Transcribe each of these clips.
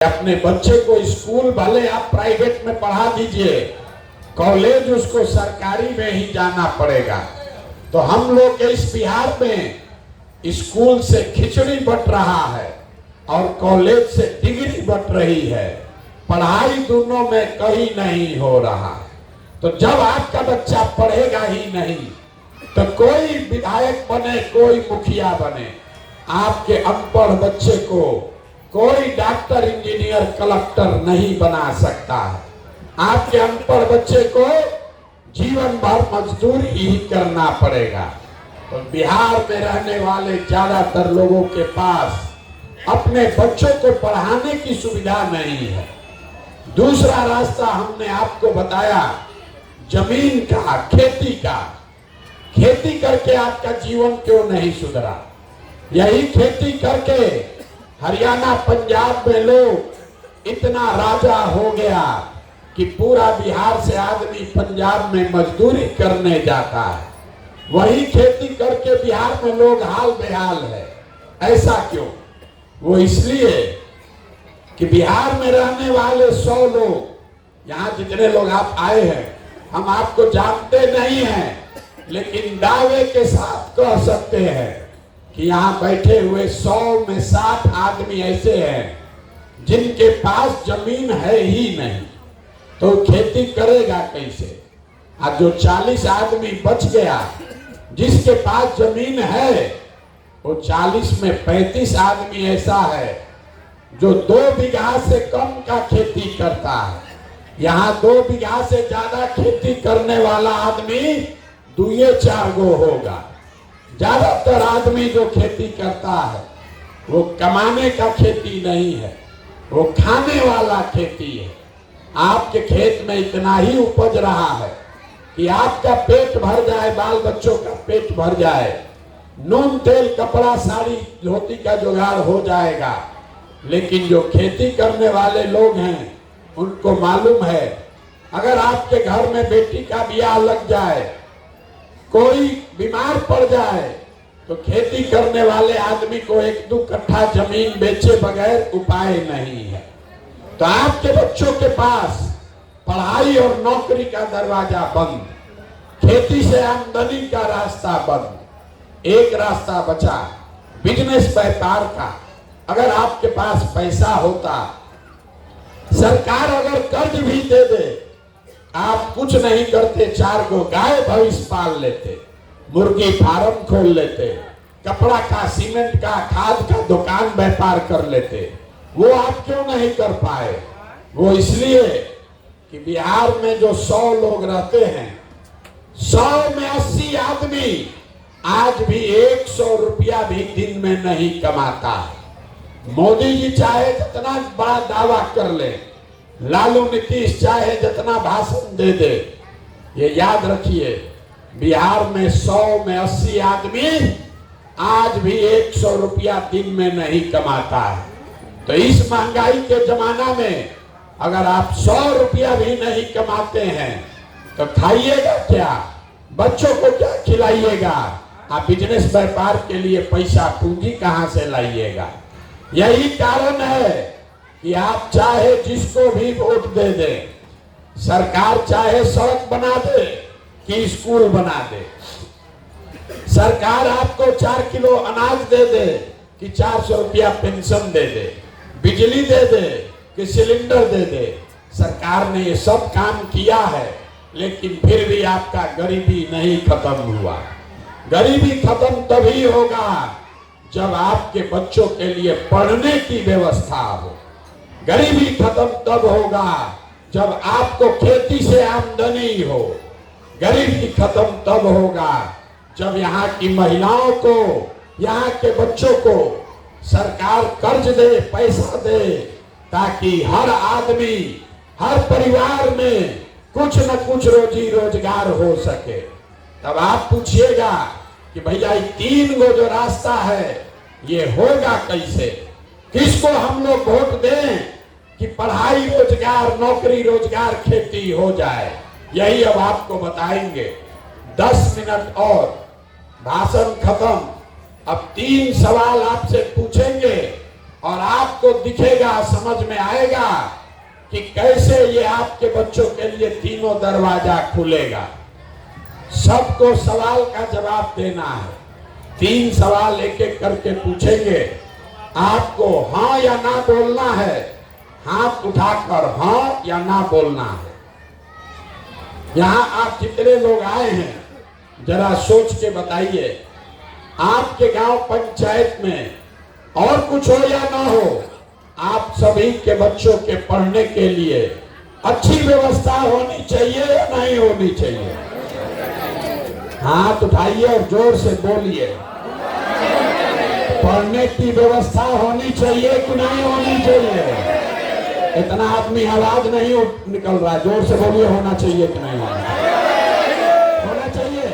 अपने बच्चे को स्कूल भले आप प्राइवेट में पढ़ा दीजिए, कॉलेज उसको सरकारी में ही जाना पड़ेगा। तो हम लोग के इस बिहार में स्कूल से खिचड़ी बट रहा है और कॉलेज से डिग्री बट रही है, पढ़ाई दोनों में कहीं नहीं हो रहा। तो जब आपका बच्चा पढ़ेगा ही नहीं तो कोई विधायक बने, कोई मुखिया बने, आपके अनपढ़ बच्चे को कोई डॉक्टर, इंजीनियर, कलेक्टर नहीं बना सकता है। आपके अनपढ़ बच्चे को जीवन भर मजदूरी ही करना पड़ेगा। तो बिहार में रहने वाले ज्यादातर लोगों के पास अपने बच्चों को पढ़ाने की सुविधा नहीं है। दूसरा रास्ता हमने आपको बताया जमीन का, खेती का। खेती करके आपका जीवन क्यों नहीं सुधरा? यही खेती करके हरियाणा, पंजाब में लोग इतना राजा हो गया कि पूरा बिहार से आदमी पंजाब में मजदूरी करने जाता है। वही खेती करके बिहार में लोग हाल बेहाल है। ऐसा क्यों? वो इसलिए कि बिहार में रहने वाले 100 लोग, यहाँ जितने लोग आप आए हैं, हम आपको जानते नहीं हैं, लेकिन दावे के साथ कह सकते हैं कि यहाँ बैठे हुए 100 में 60 आदमी ऐसे हैं जिनके पास जमीन है ही नहीं, तो खेती करेगा कैसे? आज जो 40 आदमी बच गया जिसके पास जमीन है, वो 40 में 35 आदमी ऐसा है जो 2 बीघा से कम का खेती करता है। यहाँ 2 बीघा से ज्यादा खेती करने वाला आदमी 2-4 गो होगा। ज्यादातर आदमी जो खेती करता है वो कमाने का खेती नहीं है, वो खाने वाला खेती है। आपके खेत में इतना ही उपज रहा है कि आपका पेट भर जाए, बाल बच्चों का पेट भर जाए, नून तेल कपड़ा साड़ी धोती का जुगाड़ हो जाएगा। लेकिन जो खेती करने वाले लोग हैं उनको मालूम है, अगर आपके घर में बेटी का ब्याह लग जाए, कोई बीमार पड़ जाए, तो खेती करने वाले आदमी को 1-2 कट्ठा जमीन बेचे बगैर उपाय नहीं है। तो आपके बच्चों के पास पढ़ाई और नौकरी का दरवाजा बंद, खेती से आमदनी का रास्ता बंद। एक रास्ता बचा बिजनेस, व्यापार का। अगर आपके पास पैसा होता, सरकार अगर कर्ज भी दे दे, आप कुछ नहीं करते, 4 गो गाय भैंस पाल लेते, मुर्गी फार्म खोल लेते, कपड़ा का, सीमेंट का, खाद का दुकान व्यापार कर लेते। वो आप क्यों नहीं कर पाए? वो इसलिए कि बिहार में जो 100 लोग रहते हैं, 100 में 80 आदमी आज भी 100 रुपया भी दिन में नहीं कमाता है। मोदी जी चाहे जितना बड़ा दावा कर ले, लालू नीतीश चाहे जितना भाषण दे दे, ये याद रखिए, बिहार में 100 में 80 आदमी आज भी 100 रुपया दिन में नहीं कमाता है। तो इस महंगाई के जमाना में अगर आप 100 रुपया भी नहीं कमाते हैं तो खाइएगा क्या? बच्चों को क्या खिलाइएगा? आप बिजनेस व्यापार के लिए पैसा पूंजी कहां से लाइएगा? यही कारण है कि आप चाहे जिसको भी वोट दे दे, सरकार चाहे सड़क बना दे कि स्कूल बना दे, सरकार आपको 4 किलो अनाज दे दे कि 400 रुपया पेंशन दे दे, बिजली दे दे कि सिलेंडर दे दे, सरकार ने ये सब काम किया है, लेकिन फिर भी आपका गरीबी नहीं खत्म हुआ। गरीबी खत्म तभी होगा जब आपके बच्चों के लिए पढ़ने की व्यवस्था हो। गरीबी खत्म तब होगा जब आपको खेती से आमदनी हो। गरीबी खत्म तब होगा जब यहाँ की महिलाओं को, यहाँ के बच्चों को सरकार कर्ज दे, पैसा दे, ताकि हर आदमी, हर परिवार में कुछ न कुछ रोजी रोजगार हो सके। तब आप पूछिएगा कि भैया 3 गो जो रास्ता है ये होगा कैसे? किसको हम लोग वोट दें कि पढ़ाई, रोजगार, नौकरी, रोजगार, खेती हो जाए? यही अब आपको बताएंगे। 10 मिनट और भाषण खत्म। अब 3 सवाल आपसे पूछेंगे, और आपको दिखेगा, समझ में आएगा कि कैसे ये आपके बच्चों के लिए तीनों दरवाजा खुलेगा। सबको सवाल का जवाब देना है। 3 सवाल एक एक करके पूछेंगे, आपको हाँ या ना बोलना है। हाथ उठाकर हाँ या ना बोलना है। यहाँ आप जितने लोग आए हैं जरा सोच के बताइए, आपके गांव पंचायत में और कुछ हो या ना हो, आप सभी के बच्चों के पढ़ने के लिए अच्छी व्यवस्था होनी चाहिए या नहीं होनी चाहिए? हाथ उठाइए और जोर से बोलिए। पढ़ने की व्यवस्था होनी चाहिए कि नहीं होनी चाहिए? इतना आदमी आवाज नहीं निकल रहा, जोर से बोलिए, होना चाहिए कि नहीं होना चाहिए?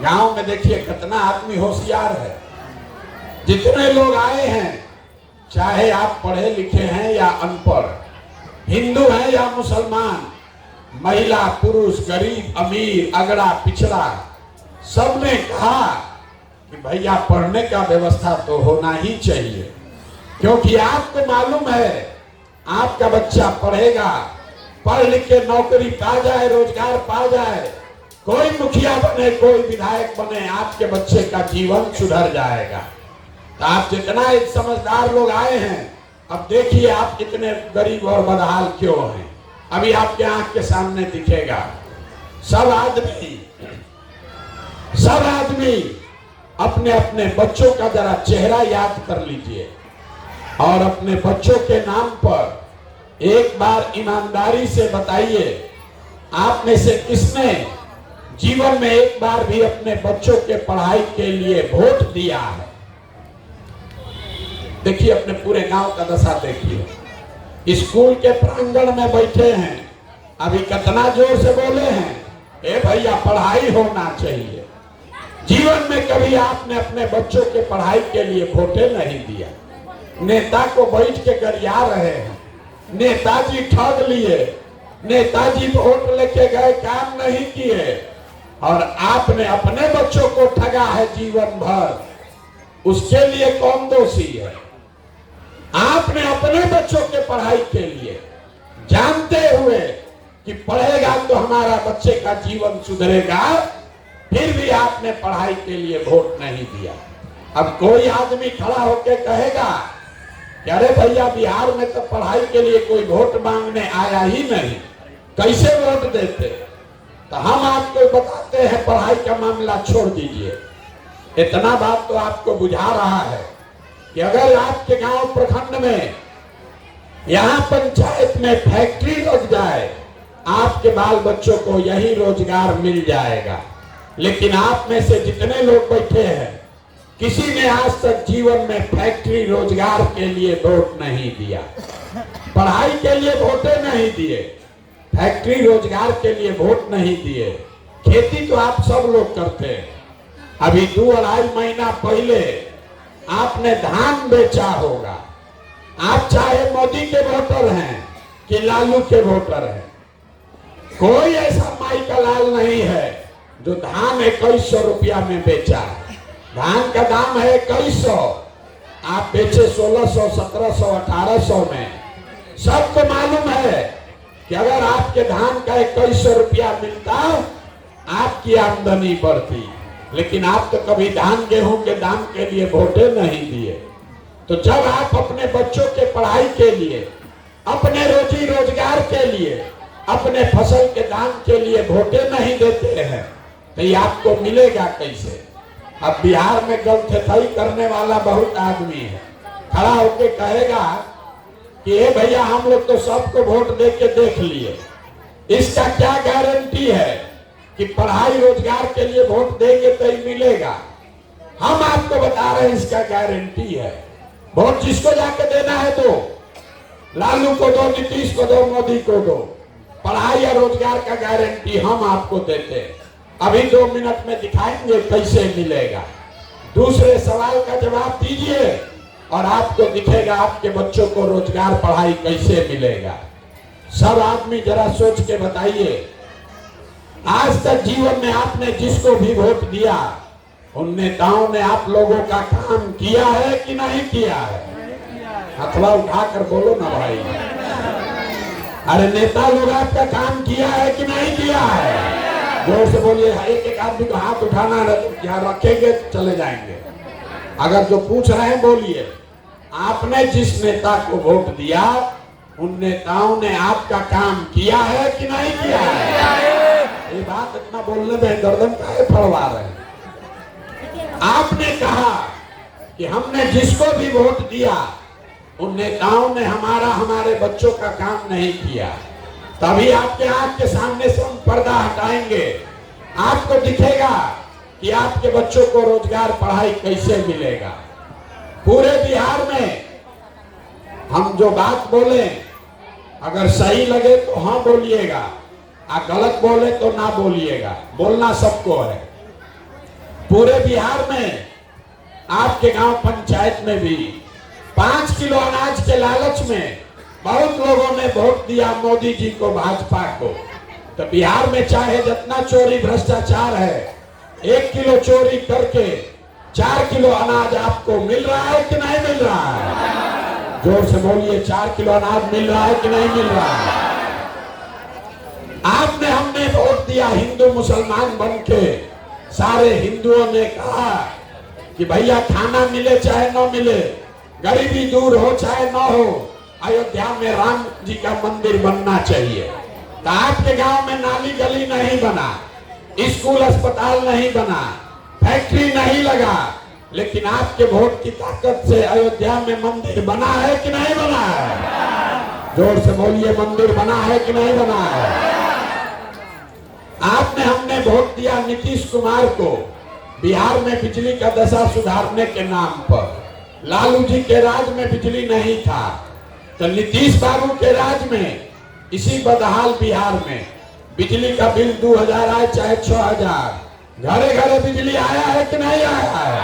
गांव में देखिए कितना आदमी होशियार है। जितने लोग आए हैं, चाहे आप पढ़े लिखे हैं या अनपढ़, हिंदू हैं या मुसलमान, महिला पुरुष, गरीब अमीर, अगड़ा पिछड़ा, सबने कहा कि भैया पढ़ने का व्यवस्था तो होना ही चाहिए। क्योंकि आपको मालूम है आपका बच्चा पढ़ेगा, पढ़ लिख के नौकरी पा जाए, रोजगार पा जाए, कोई मुखिया बने, कोई विधायक बने, आपके बच्चे का जीवन सुधर जाएगा। तो आप जितना एक समझदार लोग आए हैं, अब देखिए आप कितने गरीब और बदहाल क्यों हैं। अभी आपके आंख के सामने दिखेगा। सब आदमी अपने अपने बच्चों का जरा चेहरा याद कर लीजिए और अपने बच्चों के नाम पर एक बार ईमानदारी से बताइए, आप में से किसने जीवन में एक बार भी अपने बच्चों के पढ़ाई के लिए वोट दिया है? देखिए अपने पूरे गांव का दशा देखिए। स्कूल के प्रांगण में बैठे हैं, अभी कितना जोर से बोले हैं, ए भैया पढ़ाई होना चाहिए। जीवन में कभी आपने अपने बच्चों के पढ़ाई के लिए वोटे नहीं दिया। नेता को बैठ के गरिया रहे हैं, नेताजी ठग लिए, नेताजी वोट लेके गए, काम नहीं किए, और आपने अपने बच्चों को ठगा है जीवन भर। उसके लिए कौन दोषी है? आपने अपने बच्चों के पढ़ाई के लिए जानते हुए कि पढ़ेगा तो हमारा बच्चे का जीवन सुधरेगा, फिर भी आपने पढ़ाई के लिए वोट नहीं दिया। अब कोई आदमी खड़ा होकर कहेगा कि अरे भैया बिहार में तो पढ़ाई के लिए कोई वोट मांगने आया ही नहीं, कैसे वोट देते? तो हम आपको बताते हैं पढ़ाई का मामला छोड़ दीजिए। इतना बात तो आपको बुझा रहा है कि अगर आपके गांव प्रखंड में, यहाँ पंचायत में फैक्ट्री लग जाए, आपके बाल बच्चों को यही रोजगार मिल जाएगा। लेकिन आप में से जितने लोग बैठे हैं, किसी ने आज तक जीवन में फैक्ट्री रोजगार के लिए वोट नहीं दिया, पढ़ाई के लिए वोटे नहीं दिए, फैक्ट्री रोजगार के लिए वोट नहीं दिए। खेती तो आप सब लोग करते हैं। अभी 2-2.5 महीना पहले आपने धान बेचा होगा। आप चाहे मोदी के वोटर हैं कि लालू के वोटर हैं, कोई ऐसा माई का लाल नहीं है जो धान 2100 रुपया में बेचा है। धान का दाम है 2100, आप बेचे 1600, 1700, 1800 में। सबको मालूम है कि अगर आपके धान का 2100 रुपया मिलता, आपकी आमदनी बढ़ती। लेकिन आप तो कभी धान गेहूं के दाम के लिए वोटे नहीं दिए। तो जब आप अपने बच्चों के पढ़ाई के लिए, अपने रोजी रोजगार के लिए, अपने फसल के दाम के लिए वोटे नहीं देते हैं, तो ये आपको मिलेगा कैसे? अब बिहार में गलथेथई करने वाला बहुत आदमी है, खड़ा होके कहेगा कि ए भैया हम लोग तो सबको वोट दे के देख लिए, इसका क्या गारंटी है कि पढ़ाई रोजगार के लिए वोट देंगे तो ही मिलेगा? हम आपको बता रहे हैं इसका गारंटी है। वोट जिसको जाके देना है दो, लालू को दो, नीतीश को दो, मोदी को दो। पढ़ाई या रोजगार का गारंटी हम आपको देते हैं। अभी 2 मिनट में दिखाएंगे कैसे मिलेगा। दूसरे सवाल का जवाब दीजिए और आपको दिखेगा आपके बच्चों को रोजगार, पढ़ाई कैसे मिलेगा। सब आदमी जरा सोच के बताइए, आज तक जीवन में आपने जिसको भी वोट दिया, उन नेताओं ने आप लोगों का काम किया है कि नहीं किया है? हथवा उठाकर बोलो ना भाई। अरे नेता लोग आपका काम किया है कि नहीं किया है? जोर से बोलिए। एक एक आदमी को हाथ उठाना है तो यहाँ रखेंगे चले जाएंगे। अगर जो पूछ रहे हैं बोलिए। आपने जिस नेता को वोट दिया उन नेताओं ने आपका काम किया है कि नहीं किया है? ये बात इतना बोलने में गर्दन काहे फड़वा रहे हैं? आपने कहा कि हमने जिसको भी वोट दिया उन नेताओं ने हमारे बच्चों का काम नहीं किया। तभी आपके आंख के सामने से हम पर्दा हटाएंगे, आपको दिखेगा कि आपके बच्चों को रोजगार पढ़ाई कैसे मिलेगा। पूरे बिहार में हम जो बात बोले अगर सही लगे तो हाँ बोलिएगा, गलत बोले तो ना बोलिएगा। बोलना सबको है। पूरे बिहार में आपके गांव पंचायत में भी 5 किलो अनाज के लालच में बहुत लोगों ने वोट दिया मोदी जी को, भाजपा को। तो बिहार में चाहे जितना चोरी भ्रष्टाचार है, 1 किलो चोरी करके 4 किलो अनाज आपको मिल रहा है कि नहीं मिल रहा है? जोर से बोलिए। 4 किलो अनाज मिल रहा है कि नहीं मिल रहा है? आपने हमने वोट दिया हिंदू मुसलमान बन के। सारे हिंदुओं ने कहा कि भैया खाना मिले चाहे न मिले, गरीबी दूर हो चाहे न हो, अयोध्या में राम जी का मंदिर बनना चाहिए। तो आपके गांव में नाली गली नहीं बना, स्कूल अस्पताल नहीं बना, फैक्ट्री नहीं लगा, लेकिन आपके वोट की ताकत से अयोध्या में मंदिर बना है कि नहीं बना है? जोर से बोलिए। मंदिर बना है कि नहीं बना है? आपने हमने वोट दिया नीतीश कुमार को बिहार में बिजली का दशा सुधारने के नाम पर। लालू जी के राज में बिजली नहीं था, तो नीतीश बाबू के राज में इसी बदहाल बिहार में बिजली का बिल 2000 आए चाहे 6000, घरे घरे बिजली आया है कि नहीं आया है?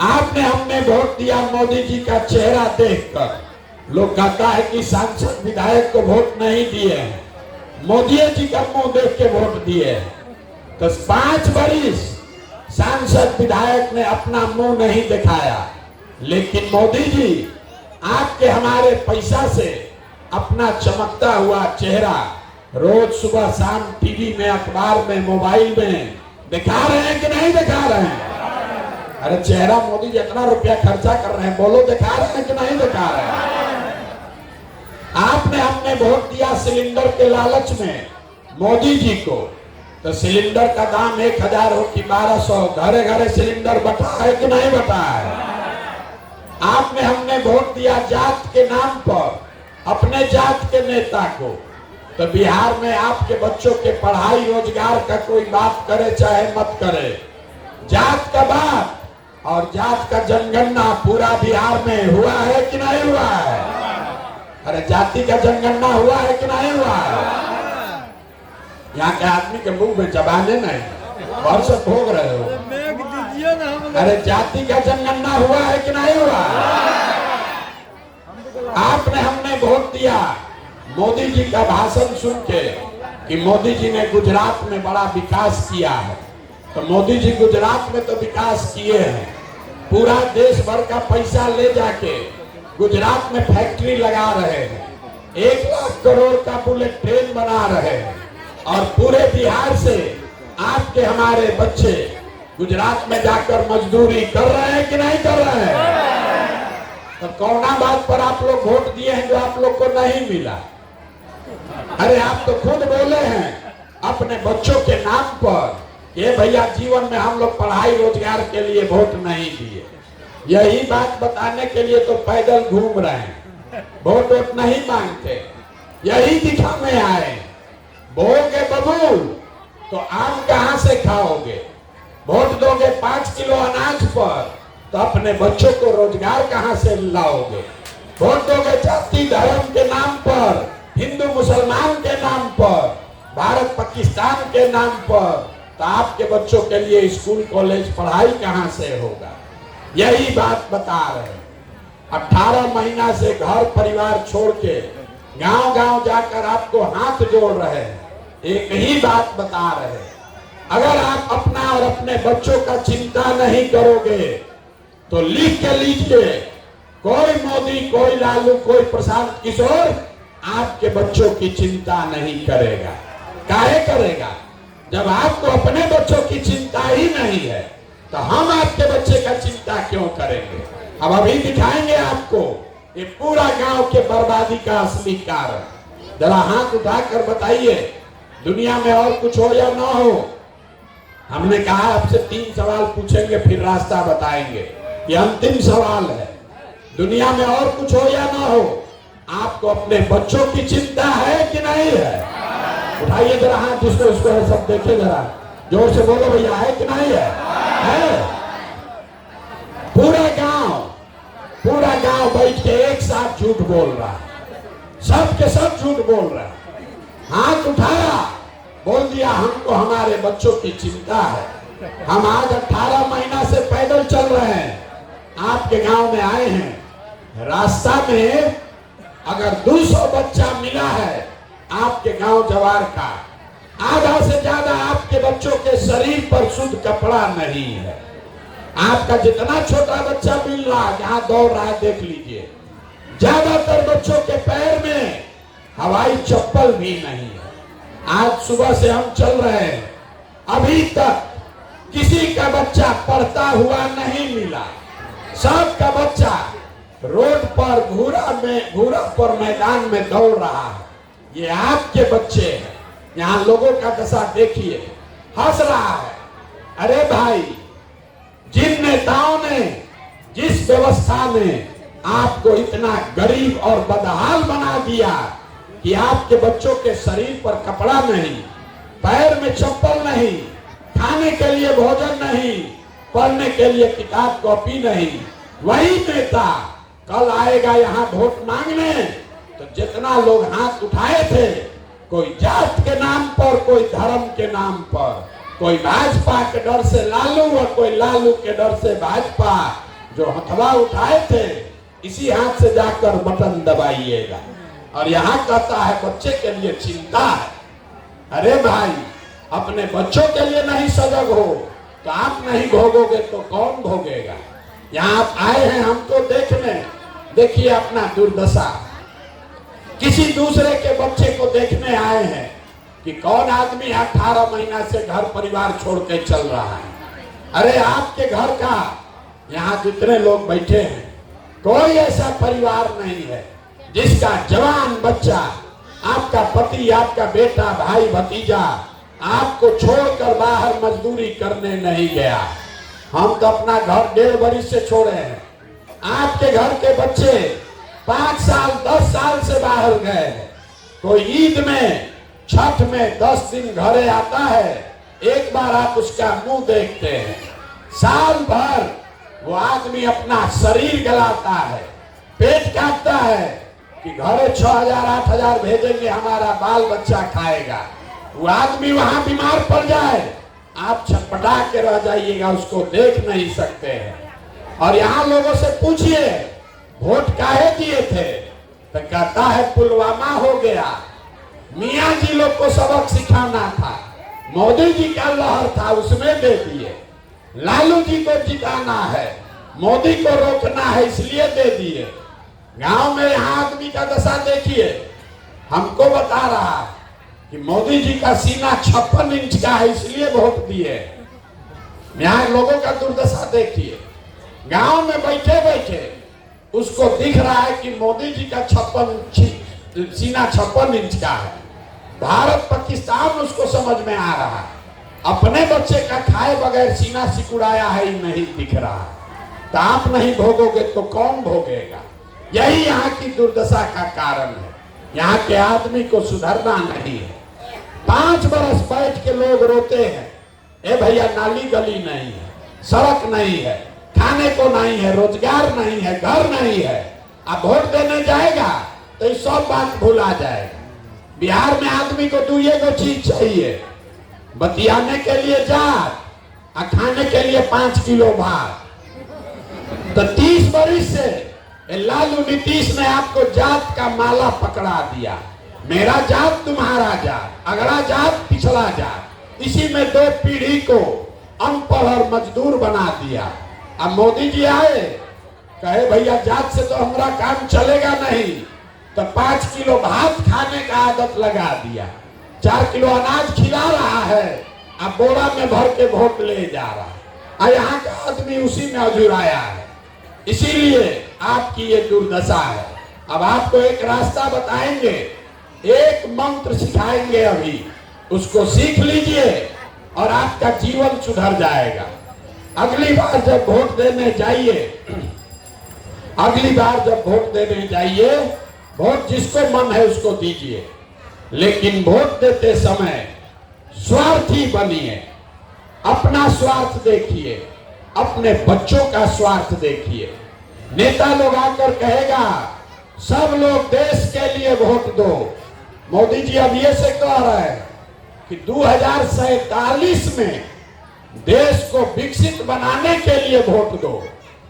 आपने हमने वोट दिया मोदी जी का चेहरा देखकर। लोग कहता है कि सांसद विधायक को वोट नहीं दिए हैं, मोदी जी का मुंह देख के वोट दिए। तो 5 बरिस सांसद विधायक ने अपना मुंह नहीं दिखाया, लेकिन मोदी जी आपके हमारे पैसा से अपना चमकता हुआ चेहरा रोज सुबह शाम टीवी में, अखबार में, मोबाइल में दिखा रहे हैं कि नहीं दिखा रहे हैं? अरे चेहरा मोदी जी इतना रुपया खर्चा कर रहे हैं, बोलो दिखा रहे हैं कि नहीं दिखा रहे हैं? आपने हमने वोट दिया सिलेंडर के लालच में मोदी जी को। तो सिलेंडर का दाम 1000 हो कि 1200, घरे घरे सिलेंडर बटा है कि नहीं बटा है? आपने हमने वोट दिया जात के नाम पर अपने जात के नेता को। तो बिहार में आपके बच्चों के पढ़ाई रोजगार का कोई बात करे चाहे मत करे, जात का बात और जात का जनगणना पूरा बिहार में हुआ है कि नहीं हुआ है? अरे जाति का जनगणना हुआ है कि नहीं हुआ है? यहाँ के आदमी के मुंह में जबाने नहीं, वर्ष भोग रहे हो। अरे जाति का जनगणना हुआ है कि नहीं हुआ? आपने हमने वोट दिया मोदी जी का भाषण सुन के कि मोदी जी ने गुजरात में बड़ा विकास किया है। तो मोदी जी गुजरात में तो विकास किए हैं, पूरा देश भर का पैसा ले जाके गुजरात में फैक्ट्री लगा रहे हैं, 1 लाख करोड़ का बुलेट ट्रेन बना रहे हैं, और पूरे बिहार से आपके हमारे बच्चे गुजरात में जाकर मजदूरी कर रहे हैं कि नहीं कर रहे हैं? तो कौना बात पर आप लोग वोट दिए हैं जो आप लोग को नहीं मिला? अरे आप तो खुद बोले हैं अपने बच्चों के नाम पर, ये भैया जीवन में हम लोग पढ़ाई रोजगार के लिए वोट नहीं दिए। यही बात बताने के लिए तो पैदल घूम रहे हैं, वोट नहीं मांगते, यही दिखाने आए। बोगे बबूल तो आम कहां से खाओगे? वोट दोगे 5 किलो अनाज पर तो अपने बच्चों को रोजगार कहां से लाओगे? वोट दोगे जाति धर्म के नाम पर, हिंदू मुसलमान के नाम पर, भारत पाकिस्तान के नाम पर, तो आपके बच्चों के लिए स्कूल कॉलेज पढ़ाई कहां से होगा? यही बात बता रहे हैं। 18 महीना से घर परिवार छोड़ के गांव गांव जाकर आपको हाथ जोड़ रहे हैं, एक ही बात बता रहे हैं अगर आप अपना और अपने बच्चों का चिंता नहीं करोगे तो लिख के लीजिए, कोई मोदी, कोई लालू, कोई प्रशांत किशोर आपके बच्चों की चिंता नहीं करेगा। काहे करेगा? जब आपको अपने बच्चों की चिंता ही नहीं है तो हम आपके बच्चे का चिंता क्यों करेंगे? अब अभी दिखाएंगे आपको ये पूरा गांव के बर्बादी का असली कारण। जरा हाथ उठाकर बताइए, दुनिया में और कुछ हो या ना हो? हमने कहा आपसे 3 सवाल पूछेंगे फिर रास्ता बताएंगे। ये अंतिम सवाल है, दुनिया में और कुछ हो या ना हो, आपको अपने बच्चों की चिंता है कि नहीं है? उठाइए जरा हाथ, जिसको उसको है सब देखे, जरा जोर से बोलो भैया, है कि नहीं है? पूरा गांव बैठ के एक साथ झूठ बोल रहा है, सब के सब झूठ बोल रहा है। हाथ उठाया, बोल दिया हमको हमारे बच्चों की चिंता है। हम आज 18 महीना से पैदल चल रहे हैं, आपके गांव में आए हैं। रास्ता में अगर 200 बच्चा मिला है आपके गांव जवार का, आधा से ज्यादा आपके बच्चों के शरीर पर शुद्ध कपड़ा नहीं है। आपका जितना छोटा बच्चा मिल रहा है, जहां दौड़ रहा है देख लीजिए, ज्यादातर बच्चों के पैर में हवाई चप्पल भी नहीं है। आज सुबह से हम चल रहे हैं, अभी तक किसी का बच्चा पढ़ता हुआ नहीं मिला। सबका बच्चा रोड पर घूरा पर मैदान में दौड़ रहा है। ये आपके बच्चे हैं। यहाँ लोगों का दशा देखिए, हंस रहा है। अरे भाई, जिन नेताओं ने, जिस व्यवस्था ने आपको इतना गरीब और बदहाल बना दिया कि आपके बच्चों के शरीर पर कपड़ा नहीं, पैर में चप्पल नहीं, खाने के लिए भोजन नहीं, पढ़ने के लिए किताब कॉपी नहीं, वही नेता कल आएगा यहाँ वोट मांगने तो जितना लोग हाथ उठाए थे, कोई जात के नाम पर, कोई धर्म के नाम पर, कोई भाजपा के डर से लालू और कोई लालू के डर से भाजपा, जो हथवा उठाए थे, इसी हाथ से जाकर बटन दबाइएगा। और यहाँ कहता है बच्चे के लिए चिंता है। अरे भाई, अपने बच्चों के लिए नहीं सजग हो तो आप नहीं भोगोगे तो कौन भोगेगा? यहाँ आप आए हैं हमको देखने, देखिए अपना दुर्दशा। किसी दूसरे के बच्चे को देखने आए हैं कि कौन आदमी 18 महीना से घर परिवार छोड़ के चल रहा है। अरे आपके घर का, यहाँ जितने लोग बैठे हैं, कोई ऐसा परिवार नहीं है जिसका जवान बच्चा, आपका पति, आपका बेटा, भाई, भतीजा आपको छोड़कर बाहर मजदूरी करने नहीं गया। हम तो अपना घर 1.5 बरस से छोड़े हैं। आपके घर के बच्चे 5 साल 10 साल से बाहर गए हैं। कोई ईद में, छठ में 10 दिन घरे आता है, एक बार आप उसका मुंह देखते हैं। साल भर वो आदमी अपना शरीर गलाता है, पेट काटता है कि घरे 6,000 8,000 भेजेंगे, हमारा बाल बच्चा खाएगा। वो आदमी वहां बीमार पड़ जाए, आप छटपटा के रह जाइएगा, उसको देख नहीं सकते हैं। और यहाँ लोगों से पूछिए वोट काहे दिए थे, तो कहता है पुलवामा हो गया, मियाँ जी लोग को सबक सिखाना था, मोदी जी का लहर था उसमें दे दिए, लालू जी को जिताना है, मोदी को रोकना है इसलिए दे दिए। गांव में यहाँ आदमी का दशा देखिए, हमको बता रहा कि मोदी जी का सीना 56 इंच का है इसलिए वोट दिए। यहाँ लोगों का दुर्दशा देखिए, गांव में बैठे बैठे उसको दिख रहा है कि मोदी जी का सीना 56 इंच का है। भारत पाकिस्तान उसको समझ में आ रहा है, अपने बच्चे का खाए बगैर सीना सिकुड़ाया है ही नहीं दिख रहा। तो आप नहीं भोगोगे तो कौन भोगेगा? यही यहाँ की दुर्दशा का कारण है। यहाँ के आदमी को सुधरना नहीं है। 5 बरस बैठ के लोग रोते हैं, ए भैया नाली गली नहीं है, सड़क नहीं है, खाने को नहीं है, रोजगार नहीं है, घर नहीं है। अब वोट देने जाएगा तो ये सब बात भुला जाएगा। बिहार में आदमी को 2 चीज चाहिए, बतियाने के लिए जात और खाने के लिए 5 किलो भात। तो 30 बरस से लालू नीतीश ने आपको जात का माला पकड़ा दिया, मेरा जात तुम्हारा जात, अगला जात पिछला जात। इसी में 2 पीढ़ी को अनपढ़ और मजदूर बना दिया। अब मोदी जी आए, कहे भैया जात से तो हमारा काम चलेगा नहीं, तो 5 किलो भात खाने का आदत लगा दिया, 4 किलो अनाज खिला रहा है, अब बोरा में भर के वोट ले जा रहा है। और यहाँ का आदमी उसी में अजुराया है। इसीलिए आपकी ये दुर्दशा है। अब आपको एक रास्ता बताएंगे, एक मंत्र सिखाएंगे, अभी उसको सीख लीजिए और आपका जीवन सुधर जाएगा। अगली बार जब वोट देने जाइए, अगली बार जब वोट देने जाइए, वोट जिसको मन है उसको दीजिए, लेकिन वोट देते समय स्वार्थी बनिए। अपना स्वार्थ देखिए, अपने बच्चों का स्वार्थ देखिए। नेता लोग आकर कहेगा सब लोग देश के लिए वोट दो। मोदी जी अब ये से कह रहे हैं कि 2047 में देश को विकसित बनाने के लिए वोट दो।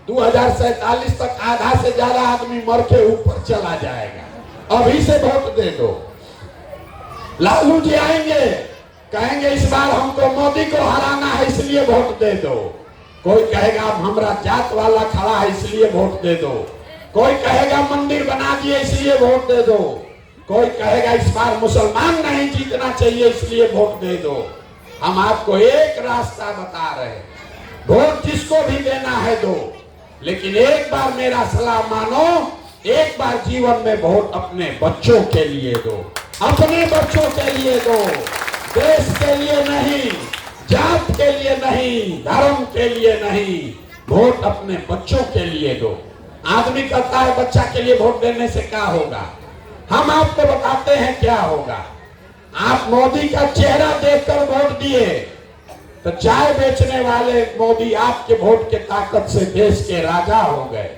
2047 तक आधा से ज्यादा आदमी मर के ऊपर चला जाएगा, अभी से वोट दे दो। लालू जी आएंगे, कहेंगे इस बार हमको मोदी को हराना है इसलिए वोट दे दो। कोई कहेगा हमारा जात वाला खड़ा है इसलिए वोट दे दो। कोई कहेगा मंदिर बना दिए इसलिए वोट दे दो। कोई कहेगा इस बार मुसलमान नहीं जीतना चाहिए इसलिए वोट दे दो। हम आपको एक रास्ता बता रहे हैं, वोट जिसको भी देना है दो, लेकिन एक बार मेरा सलाह मानो, एक बार जीवन में वोट अपने बच्चों के लिए दो, अपने बच्चों के लिए दो, देश के लिए नहीं, जात के लिए नहीं, धर्म के लिए नहीं, वोट अपने बच्चों के लिए दो। आदमी कहता है बच्चा के लिए वोट देने से क्या होगा, हम आपको बताते हैं क्या होगा। आप मोदी का चेहरा देखकर वोट दिए तो चाय बेचने वाले मोदी आपके वोट के ताकत से देश के राजा हो गए।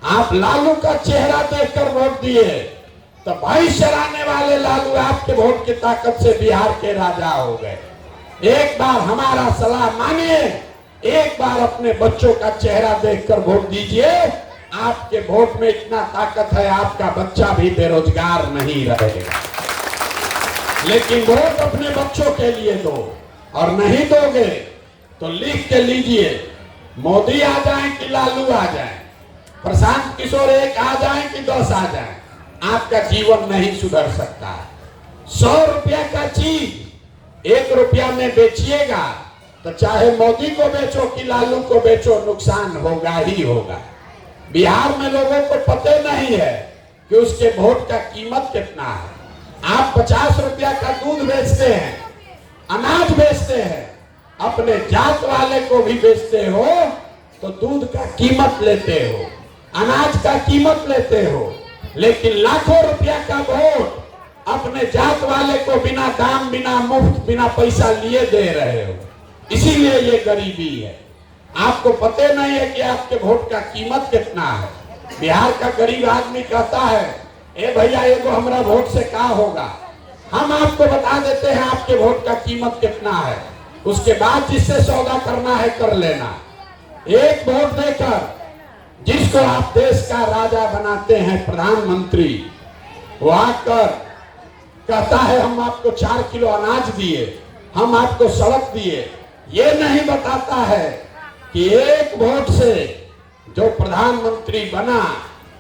आप लालू का चेहरा देखकर वोट दिए तो भाई चराने वाले लालू आपके वोट की ताकत से बिहार के राजा हो गए। एक बार हमारा सलाह मानिए, एक बार अपने बच्चों का चेहरा देखकर वोट दीजिए। आपके वोट में इतना ताकत है, आपका बच्चा भी बेरोजगार नहीं रहेगा। लेकिन वोट अपने बच्चों के लिए दो, और नहीं दोगे तो लिख के लीजिए, मोदी आ जाए कि लालू आ जाए, प्रशांत किशोर एक आ जाए कि 10 आ जाए, आपका जीवन नहीं सुधर सकता। 100 रुपया का चीज 1 रुपया में बेचिएगा तो चाहे मोदी को बेचो कि लालू को बेचो, नुकसान होगा ही होगा। बिहार में लोगों को पता नहीं है कि उसके वोट का कीमत कितना है। आप 50 रुपया का दूध बेचते हैं, अनाज बेचते हैं, अपने जात वाले को भी बेचते हो तो दूध का कीमत लेते हो, अनाज का कीमत लेते हो, लेकिन लाखों रुपया का वोट अपने जात वाले को बिना दाम, बिना मुफ्त, बिना पैसा लिए दे रहे हो। इसीलिए ये गरीबी है। आपको पता नहीं है कि आपके वोट का कीमत कितना है। बिहार का गरीब आदमी कहता है ए भैया एगो हमारा वोट से क्या होगा। हम आपको बता देते हैं आपके वोट का कीमत कितना है, उसके बाद जिससे सौदा करना है कर लेना। एक वोट देकर जिसको आप देश का राजा बनाते हैं, प्रधानमंत्री, वो आकर कहता है हम आपको 4 किलो अनाज दिए, हम आपको सड़क दिए, ये नहीं बताता है कि एक वोट से जो प्रधानमंत्री बना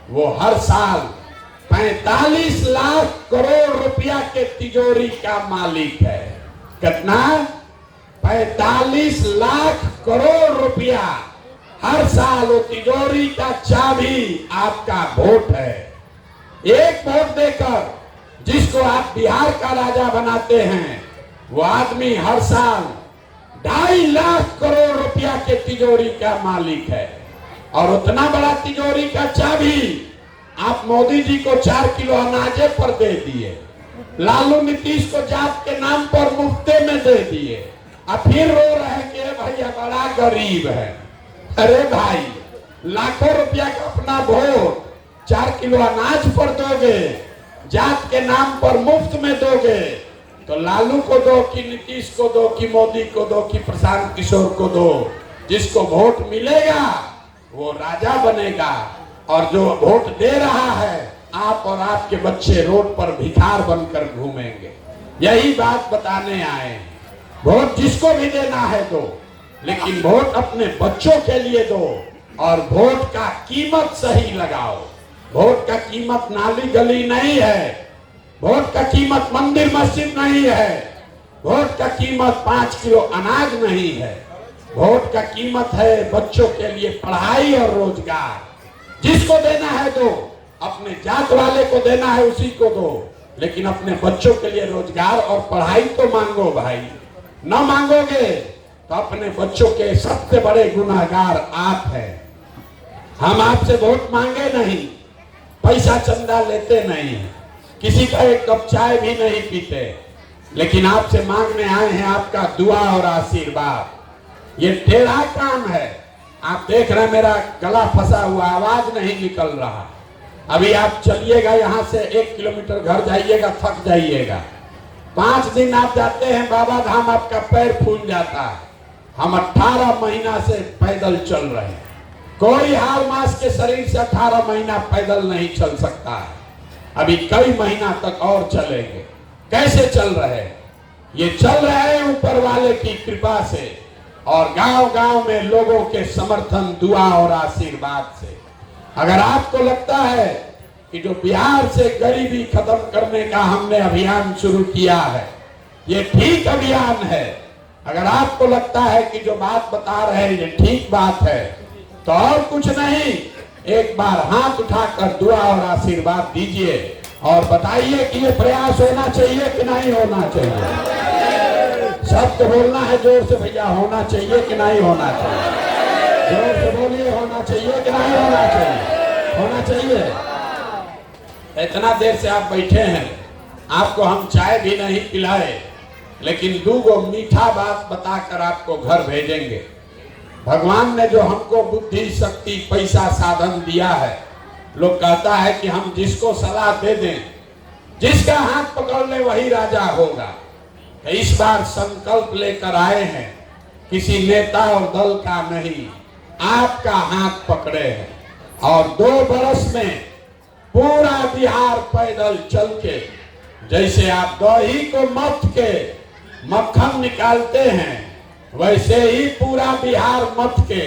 वो हर साल 45 लाख करोड़ रुपया के तिजोरी का मालिक है। कितना? 45 लाख करोड़ रुपया हर साल वो तिजोरी का चाबी आपका वोट है। एक वोट देकर जिसको आप बिहार का राजा बनाते हैं, वो आदमी हर साल 2.5 लाख करोड़ रुपया के तिजोरी का मालिक है। और उतना बड़ा तिजोरी का चाबी आप मोदी जी को 4 किलो अनाजे पर दे दिए, लालू नीतीश को जात के नाम पर मुफ्ते में दे दिए, और फिर रो रहे हैं कि भैया बड़ा गरीब है। अरे भाई, लाखों रुपया का अपना वोट 4 किलो अनाज पर दोगे, जात के नाम पर मुफ्त में दोगे, तो लालू को दो कि नीतीश को दो कि मोदी को दो कि प्रशांत किशोर को दो, जिसको वोट मिलेगा वो राजा बनेगा, और जो वोट दे रहा है आप और आपके बच्चे रोड पर भिखार बनकर घूमेंगे। यही बात बताने आए हैं। वोट जिसको भी देना है दो, लेकिन वोट अपने बच्चों के लिए दो और वोट का कीमत सही लगाओ। वोट का कीमत नाली गली नहीं है, वोट का कीमत मंदिर मस्जिद नहीं है, वोट का कीमत 5 किलो अनाज नहीं है। वोट का कीमत है बच्चों के लिए पढ़ाई और रोजगार। जिसको देना है दो, अपने जात वाले को देना है उसी को दो, लेकिन अपने बच्चों के लिए रोजगार और पढ़ाई तो मांगो भाई। न मांगोगे तो अपने बच्चों के सबसे बड़े गुनहगार आप हैं। हम आपसे वोट मांगे नहीं, पैसा चंदा लेते नहीं, किसी का एक कप चाय भी नहीं पीते, लेकिन आपसे मांगने आए हैं आपका दुआ और आशीर्वाद। ये टेढ़ा काम है। आप देख रहे हैं मेरा गला फंसा हुआ, आवाज नहीं निकल रहा। अभी आप चलिएगा यहाँ से 1 किलोमीटर घर जाइएगा, थक जाइएगा। 5 दिन आप जाते हैं बाबा धाम, आपका पैर फूल जाता है। हम 18 महीना से पैदल चल रहे हैं। कोई हार मास के शरीर से 18 महीना पैदल नहीं चल सकता है। अभी कई महीना तक और चलेंगे। कैसे चल रहे हैं? ये चल रहे हैं ऊपर वाले की कृपा से और गांव-गांव में लोगों के समर्थन, दुआ और आशीर्वाद से। अगर आपको लगता है कि जो बिहार से गरीबी खत्म करने का हमने अभियान शुरू किया है, ये ठीक अभियान है, अगर आपको लगता है कि जो बात बता रहे हैं ये ठीक बात है, तो और कुछ नहीं, एक बार हाथ उठाकर दुआ और आशीर्वाद दीजिए और बताइए कि ये प्रयास होना चाहिए कि नहीं होना चाहिए। सबको बोलना है जोर से, भैया होना चाहिए कि नहीं होना चाहिए? जोर से बोलिए, होना चाहिए कि नहीं होना चाहिए? होना चाहिए। इतना देर से आप बैठे हैं, आपको हम चाय भी नहीं पिलाए, लेकिन 2 मीठा बात बताकर आपको घर भेजेंगे। भगवान ने जो हमको बुद्धि, शक्ति, पैसा, साधन दिया है, लोग कहता है कि हम जिसको सलाह दे दें, जिसका हाथ पकड़ ले वही राजा होगा। इस बार संकल्प लेकर आए हैं, किसी नेता और दल का नहीं, आपका हाथ पकड़े हैं और 2 बरस में पूरा बिहार पैदल चल के, जैसे आप दही को मथ के मक्खन निकालते हैं, वैसे ही पूरा बिहार मथ के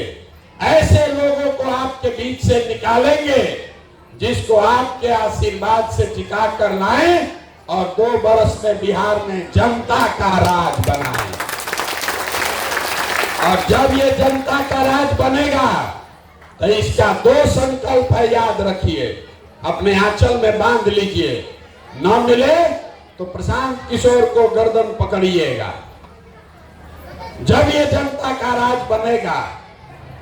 ऐसे लोगों को आपके बीच से निकालेंगे जिसको आपके आशीर्वाद से टिका कर लाएं और 2 बरस में बिहार में जनता का राज बनाएं। और जब ये जनता का राज बनेगा तो इसका 2 संकल्प है, याद रखिए, अपने आंचल में बांध लीजिए। न मिले तो प्रशांत किशोर को गर्दन पकड़िएगा। जब ये जनता का राज बनेगा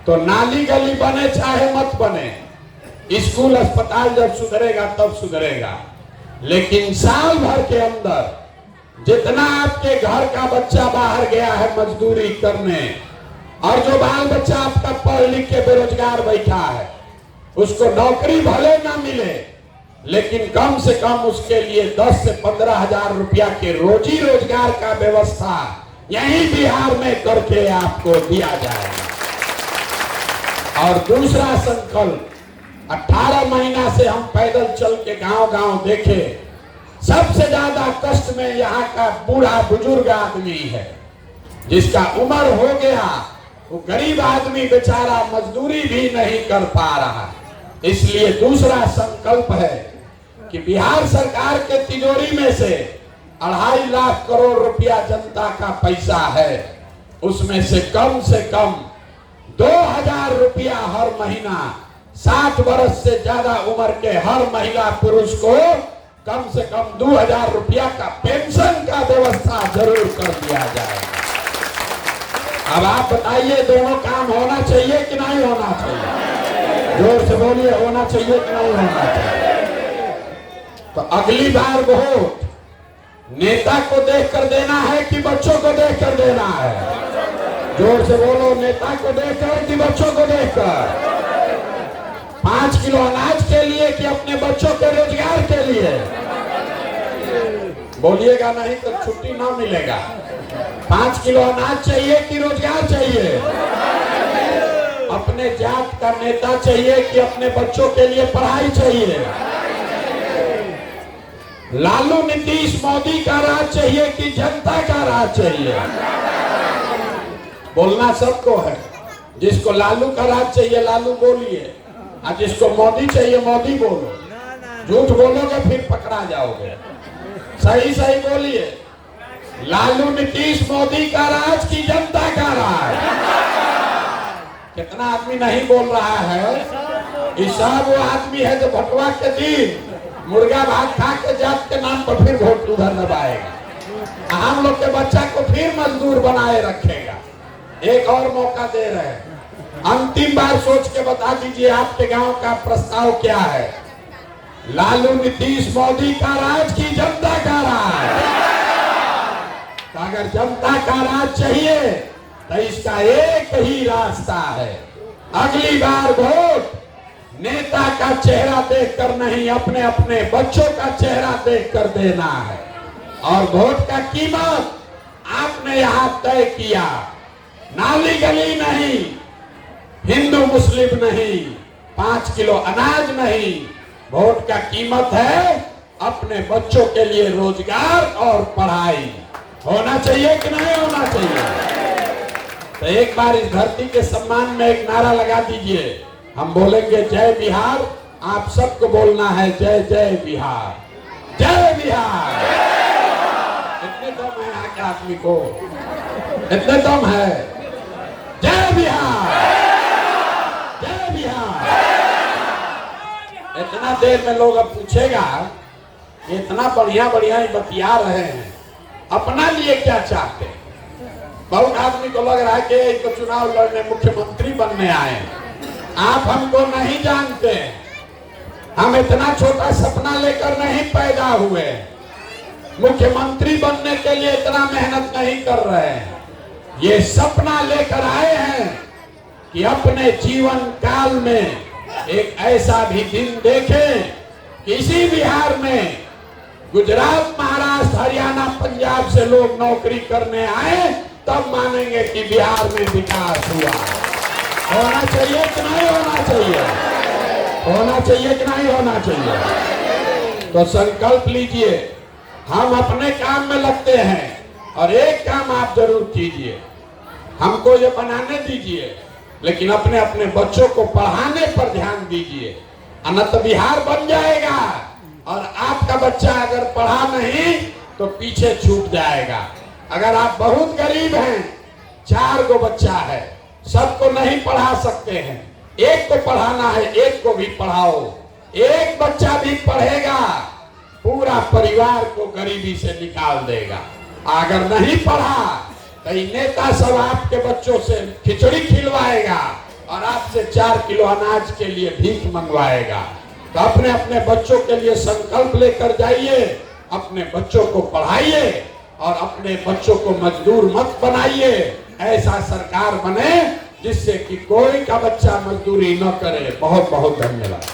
तो नाली गली बने चाहे मत बने, स्कूल अस्पताल जब सुधरेगा तब सुधरेगा, लेकिन साल भर के अंदर जितना आपके घर का बच्चा बाहर गया है मजदूरी करने, और जो बाल बच्चा आपका पढ़ लिख के बेरोजगार बैठा है, उसको नौकरी भले ना मिले, लेकिन कम से कम उसके लिए 10 से 15 हजार रुपया के रोजी रोजगार का व्यवस्था यही बिहार में करके आपको दिया जाएगा। और दूसरा संकल्प, 18 महीना से हम पैदल चल के गांव-गांव देखे, सबसे ज्यादा कष्ट में यहाँ का बूढ़ा बुजुर्ग आदमी है, जिसका उम्र हो गया, वो गरीब आदमी बेचारा मजदूरी भी नहीं कर पा रहा। इसलिए दूसरा संकल्प है कि बिहार सरकार के तिजोरी में से 2.5 लाख करोड़ रुपया जनता का पैसा है, उसमें से कम 2000 रुपया हर महीना 60 वर्ष से ज्यादा उम्र के हर महिला पुरुष को कम से कम 2000 रुपया का पेंशन का व्यवस्था जरूर कर दिया जाएगा। अब आप बताइए, दोनों काम होना चाहिए कि नहीं होना चाहिए? जोर से बोलिए, होना चाहिए कि नहीं होना चाहिए? तो अगली बार वोट नेता को देख कर देना है कि बच्चों को देख कर देना है? जोर से बोलो, नेता को देख कर कि बच्चों को देख कर? 5 किलो अनाज के लिए कि अपने बच्चों के रोजगार के लिए? बोलिएगा नहीं तो छुट्टी ना मिलेगा। 5 किलो अनाज चाहिए कि रोजगार चाहिए? अपने जात का नेता चाहिए कि अपने बच्चों के लिए पढ़ाई चाहिए? लालू नीतीश मोदी का राज चाहिए कि जनता का राज चाहिए? बोलना सबको है। जिसको लालू का राज चाहिए लालू बोलिए, और जिसको मोदी चाहिए मोदी बोलो। झूठ बोलोगे फिर पकड़ा जाओगे। सही सही बोलिए। लालू नीतीश मोदी का राज की जनता का राज। कितना आदमी नहीं बोल रहा है। ये सब वो आदमी है जो भटवा के दिन मुर्गा भात खा के जात के नाम पर फिर वोट उधर दबाएगा। हम लोग के बच्चा को फिर मजदूर बनाए रखेगा। एक और मौका दे रहे हैं। अंतिम बार सोच के बता दीजिए आपके गांव का प्रस्ताव क्या है। लालू नीतीश मोदी का राज की जनता का राज। तो अगर जनता का राज चाहिए तो इसका एक ही रास्ता है। अगली बार वोट नेता का चेहरा देखकर नहीं, अपने अपने बच्चों का चेहरा देखकर देना है। और वोट का कीमत आपने यहां तय किया। नाली गली नहीं, हिंदू मुस्लिम नहीं, 5 किलो अनाज नहीं। वोट का कीमत है अपने बच्चों के लिए रोजगार और पढ़ाई। होना चाहिए कि नहीं होना चाहिए? तो एक बार इस धरती के सम्मान में एक नारा लगा दीजिए। हम बोलेंगे जय बिहार, आप सबको बोलना है जय जय बिहार, जय बिहार। इतने दम है यहाँ के आदमी को, इतने दम है। जय बिहार, जय बिहार। इतना देर में लोग अब पूछेगा इतना बढ़िया बढ़िया ही बतिया रहे हैं, अपना लिए क्या चाहते हैं? बहुत आदमी को लग रहा है कि एक तो चुनाव लड़ने मुख्यमंत्री बनने आए। आप हमको नहीं जानते। हम इतना छोटा सपना लेकर नहीं पैदा हुए। मुख्यमंत्री बनने के लिए इतना मेहनत नहीं कर रहे हैं। ये सपना लेकर आए हैं कि अपने जीवन काल में एक ऐसा भी दिन देखें कि इसी बिहार में गुजरात, महाराष्ट्र, हरियाणा, पंजाब से लोग नौकरी करने आए, तब मानेंगे कि बिहार में विकास हुआ। होना चाहिए कि नहीं होना चाहिए? होना चाहिए कि नहीं होना चाहिए? तो संकल्प लीजिए, हम अपने काम में लगते हैं और एक काम आप जरूर कीजिए। हमको ये बनाने दीजिए, लेकिन अपने अपने बच्चों को पढ़ाने पर ध्यान दीजिए। अन्यथा बिहार बन जाएगा और आपका बच्चा अगर पढ़ा नहीं तो पीछे छूट जाएगा। अगर आप बहुत गरीब हैं, 4 गो बच्चा है, सबको नहीं पढ़ा सकते हैं, एक को पढ़ाना है, एक को भी पढ़ाओ। एक बच्चा भी पढ़ेगा, पूरा परिवार को गरीबी से निकाल देगा। अगर नहीं पढ़ा तो नेता सब आपके बच्चों से खिचड़ी खिलवाएगा और आपसे 4 किलो अनाज के लिए भीख मंगवाएगा। तो अपने अपने बच्चों के लिए संकल्प लेकर जाइए, अपने बच्चों को पढ़ाइए और अपने बच्चों को मजदूर मत बनाइए। ऐसा सरकार बने जिससे कि कोई का बच्चा मजदूरी न करे। बहुत बहुत धन्यवाद।